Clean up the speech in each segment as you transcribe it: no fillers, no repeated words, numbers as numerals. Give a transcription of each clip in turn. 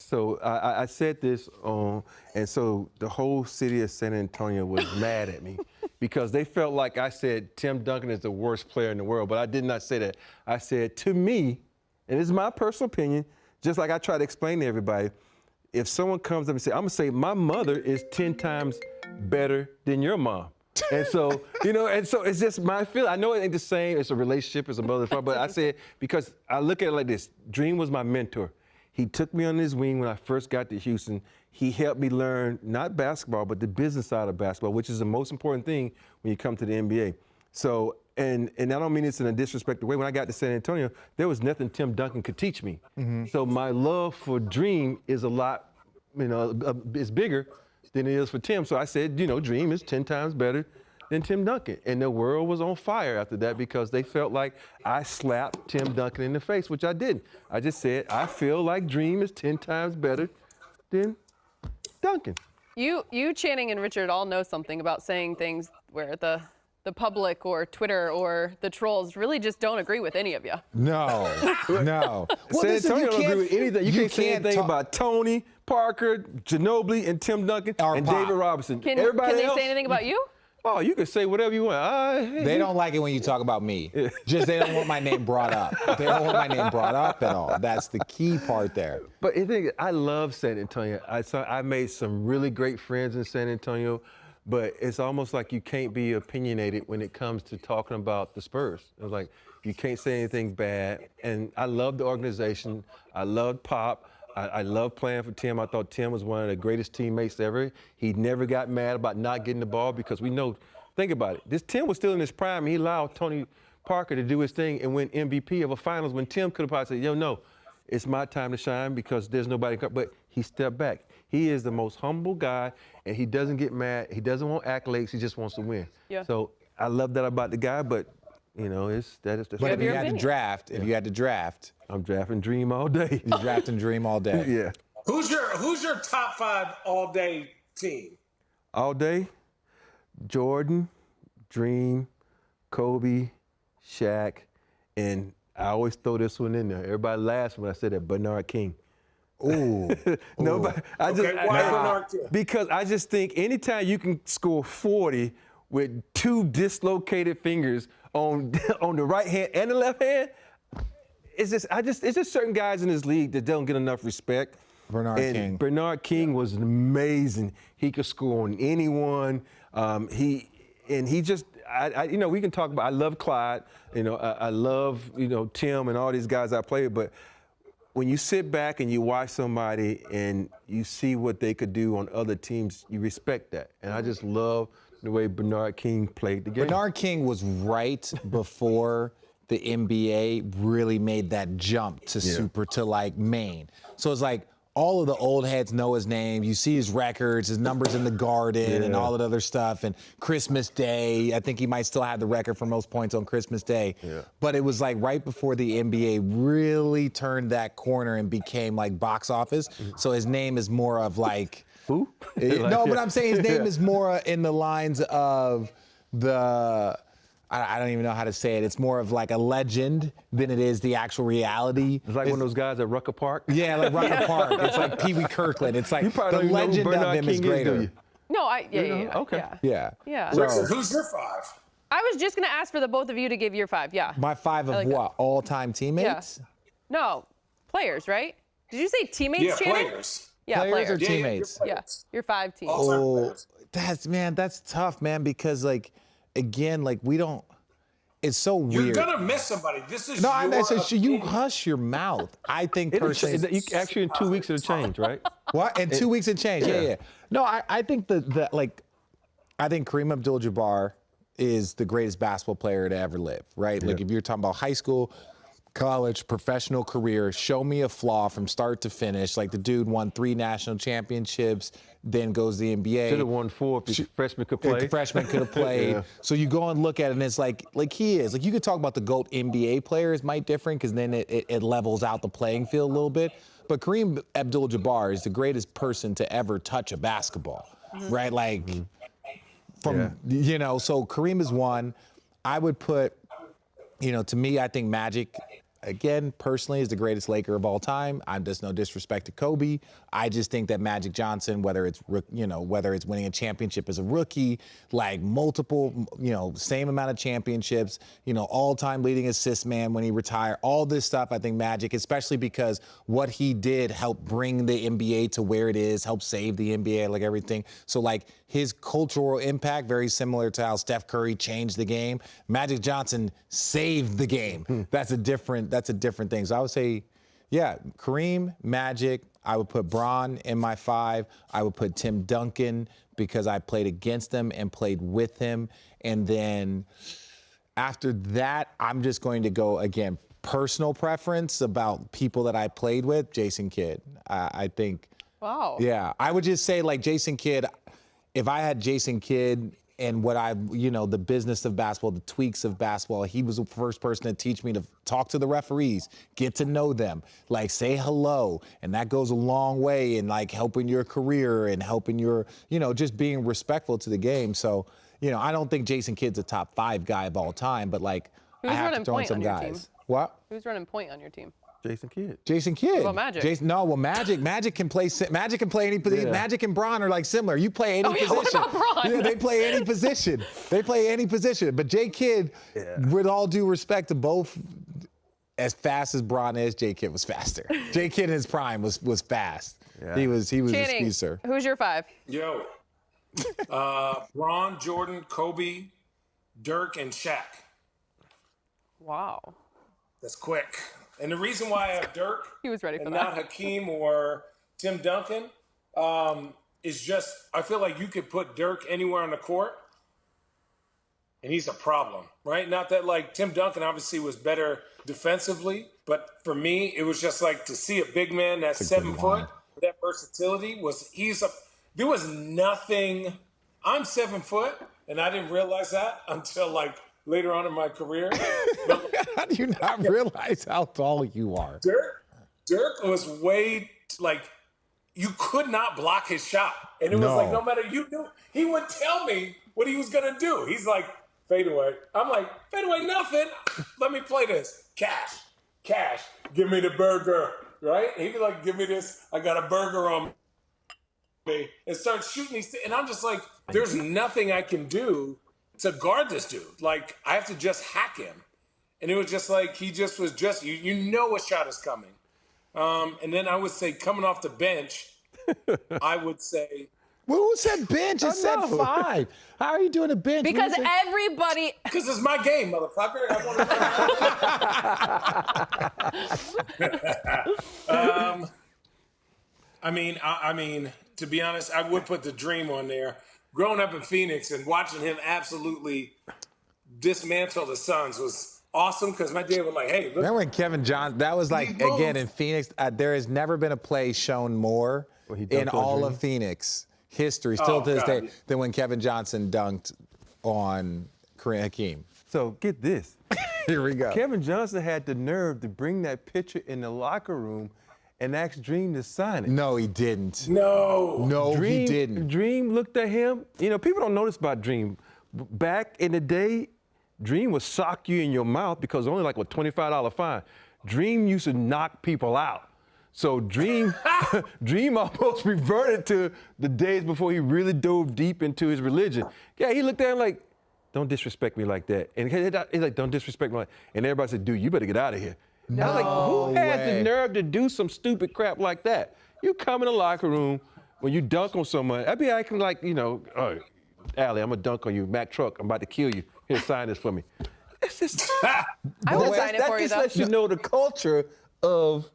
So I said this and so the whole city of San Antonio was mad at me because they felt like I said Tim Duncan is the worst player in the world, but I did not say that. I said, to me, and this is my personal opinion, just like I try to explain to everybody, if someone comes up and says, I'm gonna say my mother is 10 times better than your mom. And so, and so it's just my feeling. I know it ain't the same, it's a relationship, it's a mother, but I said, because I look at it like this, Dream was my mentor. He took me under his wing when I first got to Houston. He helped me learn not basketball, but the business side of basketball, which is the most important thing when you come to the NBA. So, and I don't mean this in a disrespectful way. When I got to San Antonio, there was nothing Tim Duncan could teach me. So my love for Dream is a lot, is bigger than it is for Tim. So I said, Dream is 10 times better than Tim Duncan. And the world was on fire after that because they felt like I slapped Tim Duncan in the face, which I didn't. I just said, I feel like Dream is 10 times better than Duncan. You, Channing, and Richard all know something about saying things where the public or Twitter or the trolls really just don't agree with any of you. No, no. Well, San Antonio don't agree with anything. You can't say anything about Tony, Parker, Ginobili, and Tim Duncan, and David Robinson. Can Everybody they else, say anything about you? Oh, you can say whatever you want. They don't like it when you talk about me. Just they don't want my name brought up. They don't want my name brought up at all. That's the key part there. But the thing is, I love San Antonio. I made some really great friends in San Antonio, but it's almost like you can't be opinionated when it comes to talking about the Spurs. It's like you can't say anything bad. And I love the organization. I loved Pop. I love playing for Tim. I thought Tim was one of the greatest teammates ever. He never got mad about not getting the ball because we know, think about it. This Tim was still in his prime. He allowed Tony Parker to do his thing and win MVP of a finals when Tim could have probably said, no, it's my time to shine because there's nobody. But he stepped back. He is the most humble guy, and he doesn't get mad. He doesn't want accolades. He just wants to win. Yeah. So I love that about the guy, but that is the. But if you had to draft, I'm drafting Dream all day. You're drafting Dream all day. Yeah. Who's your top 5 all day team? All day, Jordan, Dream, Kobe, Shaq, and I always throw this one in there. Everybody laughs when I say that, Bernard King. Ooh. Nobody. Why Bernard King? Because I just think anytime you can score 40 with 2 dislocated fingers on the right hand and the left hand, it's just certain guys in this league that don't get enough respect. Bernard King was amazing. He could score on anyone. We can talk about. I love Clyde. I love Tim and all these guys I played. But when you sit back and you watch somebody and you see what they could do on other teams, you respect that. And I just love the way Bernard King played the game. Bernard King was right before the NBA really made that jump to like Maine. So it's like all of the old heads know his name. You see his records, his numbers in the Garden and all that other stuff. And Christmas Day, I think he might still have the record for most points on Christmas Day. Yeah. But it was like right before the NBA really turned that corner and became like box office. So his name is more of like, who? No, but I'm saying his name is more in the lines of I don't even know how to say it. It's more of like a legend than it is the actual reality. It's like one of those guys at Rucker Park? Yeah, like Rucker Park. It's like Pee Wee Kirkland. It's like the legend of him is greater. No, Okay. Yeah. So, Richard, who's your 5? I was just going to ask for the both of you to give your 5, My 5 of like what? All-time teammates? Yeah. No, players, right? Did you say teammates, Yeah, Channing? players. Yeah, players or teammates? Yeah, your 5 teams. Oh, that's tough, man, because like, again, like it's so weird. You're gonna miss somebody. This is you hush your mouth. I think personally, actually in 2 weeks it'll change, right? What? In 2 weeks it changed. Yeah. No, I think I think Kareem Abdul-Jabbar is the greatest basketball player to ever live, right? Like if you're talking about high school, college, professional career, show me a flaw from start to finish. Like the dude won 3 national championships, then goes to the NBA. Should have won 4 if the freshman could play. The freshman could have played. So you go and look at it, and it's like he is. Like you could talk about the GOAT NBA players might different because then it levels out the playing field a little bit. But Kareem Abdul-Jabbar is the greatest person to ever touch a basketball, right? Like so Kareem is one. I would put, to me, I think Magic again, personally, is the greatest Laker of all time. I'm just no disrespect to Kobe. I just think that Magic Johnson, whether it's winning a championship as a rookie, like multiple, same amount of championships, all-time leading assist man when he retired, all this stuff, I think Magic, especially because what he did helped bring the NBA to where it is, helped save the NBA, like everything. So like his cultural impact, very similar to how Steph Curry changed the game. Magic Johnson saved the game. That's a different thing. So I would say, yeah, Kareem, Magic. I would put Bron in my 5. I would put Tim Duncan because I played against him and played with him. And then after that, I'm just going to go, again, personal preference about people that I played with. Jason Kidd. I think. Wow. Yeah, I would just say like Jason Kidd. If I had Jason Kidd and the business of basketball, the tweaks of basketball, he was the first person to teach me to talk to the referees, get to know them, like say hello. And that goes a long way in like helping your career and helping your, just being respectful to the game. So, I don't think Jason Kidd's a top 5 guy of all time, but like I have to throw in some guys. What? Who's running point on your team? Jason Kidd. Jason Kidd. What about Magic? Magic can play any position. Yeah. Magic and Bron are like similar. You play any position. What about Bron? Yeah, they play any position. But J Kidd, with all due respect to both, as fast as Bron is, J Kidd was faster. J Kidd in his prime was fast. Yeah. He was a speedster. Who's your 5? Yo, Bron, Jordan, Kobe, Dirk, and Shaq. Wow. That's quick. And the reason why I have Dirk He was ready for and that. not Hakeem or Tim Duncan is just, I feel like you could put Dirk anywhere on the court and he's a problem, right? Not that like Tim Duncan obviously was better defensively, but for me, it was just like to see a big man that's 7 foot, that versatility there was nothing. I'm 7 foot and I didn't realize that until like later on in my career. How do you not realize how tall you are? Dirk was way like you could not block his shot, and it was like no matter you knew he would tell me what he was gonna do. He's like fade away. I'm like fade away nothing. Let me play this cash. Give me the burger, right? He'd be like, give me this. I got a burger on me, and start shooting these things. And I'm just like, there's nothing I can do to guard this dude. Like, I have to just hack him. And it was just like, he just was just, you know a shot is coming. And then I would say, coming off the bench, I would say. Well, who said bench? It said 5. How are you doing a bench? Because everybody. Because it's my game, motherfucker. I mean, to be honest, I would put the Dream on there. Growing up in Phoenix and watching him absolutely dismantle the Suns was awesome because my dad was like, hey, look. Remember when Kevin Johnson, that was like, again, in Phoenix, there has never been a play shown more in all of Phoenix history, still to this day, than when Kevin Johnson dunked on Kareem Hakeem. So get this. Here we go. Kevin Johnson had the nerve to bring that picture in the locker room and asked Dream to sign it. No, he didn't. No, he didn't. Dream looked at him. People don't know this about Dream. Back in the day, Dream would sock you in your mouth because only like a $25 fine. Dream used to knock people out. So Dream almost reverted to the days before he really dove deep into his religion. Yeah, he looked at him like, don't disrespect me like that. And he's like, don't disrespect me like that. And everybody said, dude, you better get out of here. No I was like, who had way. the nerve to do some stupid crap like that? You come in the locker room when you dunk on someone, I'd be acting like, oh, Allie, I'm gonna dunk on you. Mac Truck, I'm about to kill you. Here, sign this for me. It's just, I would sign it that for you, just though. lets you know the culture of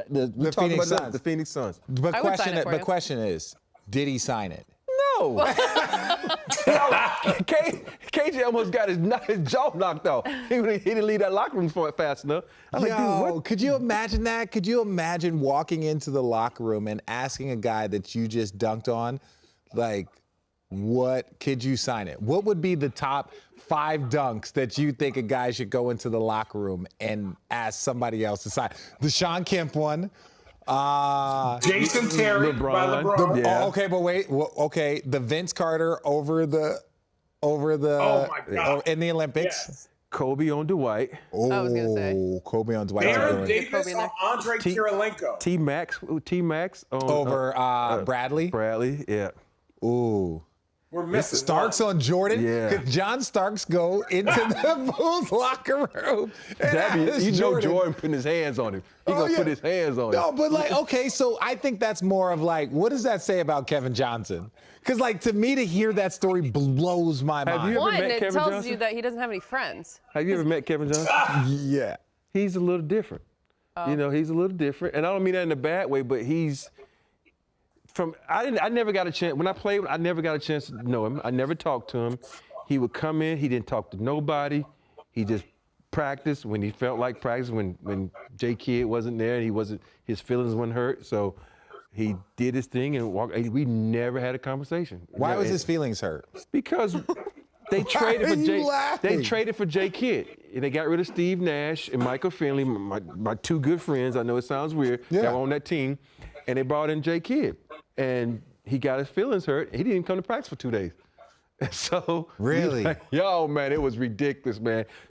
The Phoenix Suns. The Phoenix Suns. But I would sign it for you. question is, did he sign it? No. KJ almost got his jaw knocked off. He didn't leave that locker room fast enough. I was like, dude, what? Could you imagine that? Could you imagine walking into the locker room and asking a guy that you just dunked on, like, what could you sign it? What would be the top 5 dunks that you think a guy should go into the locker room and ask somebody else to sign? The Sean Kemp one. Jason Terry by LeBron. Yeah. Okay, but wait. Okay, the Vince Carter over the Oh my God. in the Olympics. Yes. Kobe on Dwight. Oh, I was gonna say. Kobe on Dwight. Baron Howard. Davis Kobe in on there. Andre Kirilenko. T-Max on Over Bradley. Bradley, yeah. Ooh. We're missing Starks one. on Jordan. Yeah. Could John Starks go into the Bulls locker room? And ask You know Jordan putting his hands on him. He gonna put his hands on him. No, but like, okay, so I think that's more of like, what does that say about Kevin Johnson? Because like, to me, to hear that story blows my Have mind. you ever One, met it Kevin tells Johnson? you that he doesn't have any friends. Have you ever met Kevin Johnson? Yeah. He's a little different. You know, he's a little different. And I don't mean that in a bad way, but I never got a chance, when I played, I never got a chance to know him. I never talked to him. He would come in, he didn't talk to nobody. He just practiced when he felt like practice, when J Kidd wasn't there, his feelings weren't hurt. So he did his thing and walked. We never had a conversation. Why was his feelings hurt? Because they traded are for you laughing? They traded for J Kidd. And they got rid of Steve Nash and Michael Finley, my two good friends. I know it sounds weird. Yeah. They were on that team. And they brought in J Kidd. And he got his feelings hurt. He didn't even come to practice for 2 days. And so Really? yo, man, it was ridiculous, man.